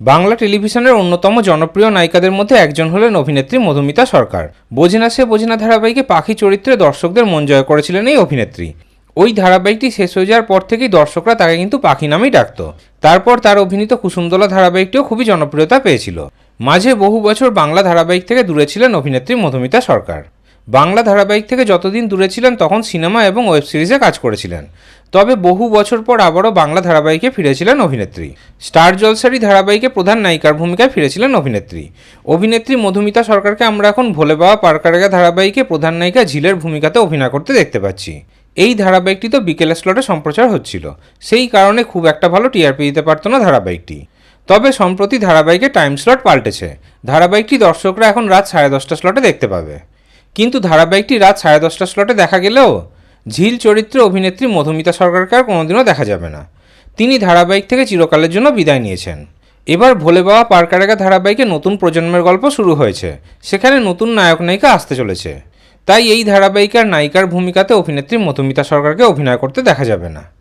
বাংলা টেলিভিশনের অন্যতম জনপ্রিয় নায়িকাদের মধ্যে একজন হলেন অভিনেত্রী মধুমিতা সরকার। বোঝে না সে বোঝে না ধারাবাহিকে পাখি চরিত্রে দর্শকদের মন জয় করেছিলেন এই অভিনেত্রী। ওই ধারাবাহিকটি শেষ হয়ে যাওয়ার পর থেকেই দর্শকরা তাকে কিন্তু পাখি নামেই ডাকত। তারপর তার অভিনীত কুসুমদোলা ধারাবাহিকটিও খুবই জনপ্রিয়তা পেয়েছিল। মাঝে বহু বছর বাংলা ধারাবাহিক থেকে দূরে ছিলেন অভিনেত্রী মধুমিতা সরকার। বাংলা ধারাবাহিক থেকে যতদিন দূরে ছিলেন তখন সিনেমা এবং ওয়েব সিরিজে কাজ করেছিলেন। তবে বহু বছর পর আবারও বাংলা ধারাবাহিকে ফিরেছিলেন অভিনেত্রী। স্টার জলসারি ধারাবাহিকে প্রধান নায়িকার ভূমিকায় ফিরেছিলেন অভিনেত্রী মধুমিতা সরকারকে আমরা এখন ভোলে বাবা পারকারেগা ধারাবাহিকে প্রধান নায়িকা ঝিলের ভূমিকাতে অভিনয় করতে দেখতে পাচ্ছি। এই ধারাবাহিকটি তো বিকেলের স্লটে সম্প্রচার হচ্ছিল, সেই কারণে খুব একটা ভালো টিআরপি দিতে পারত না ধারাবাহিকটি। তবে সম্প্রতি ধারাবাহিকের টাইম স্লট পাল্টেছে। ধারাবাহিকটি দর্শকরা এখন রাত 10:30 স্লটে দেখতে পাবে। কিন্তু ধারাবাহিকটি রাত 10:30 স্লটে দেখা গেলেও ঝিল চরিত্রে অভিনেত্রী মধুমিতা সরকারকে আর কোনোদিনও দেখা যাবে না। তিনি ধারাবাহিক থেকে চিরকালের জন্য বিদায় নিয়েছেন। এবার ভোলে বাবা পারকারেগা ধারাবাহিকে নতুন প্রজন্মের গল্প শুরু হয়েছে, সেখানে নতুন নায়ক নায়িকা আসতে চলেছে। তাই এই ধারাবাহিকের নায়িকার ভূমিকাতে অভিনেত্রী মধুমিতা সরকারকে অভিনয় করতে দেখা যাবে না।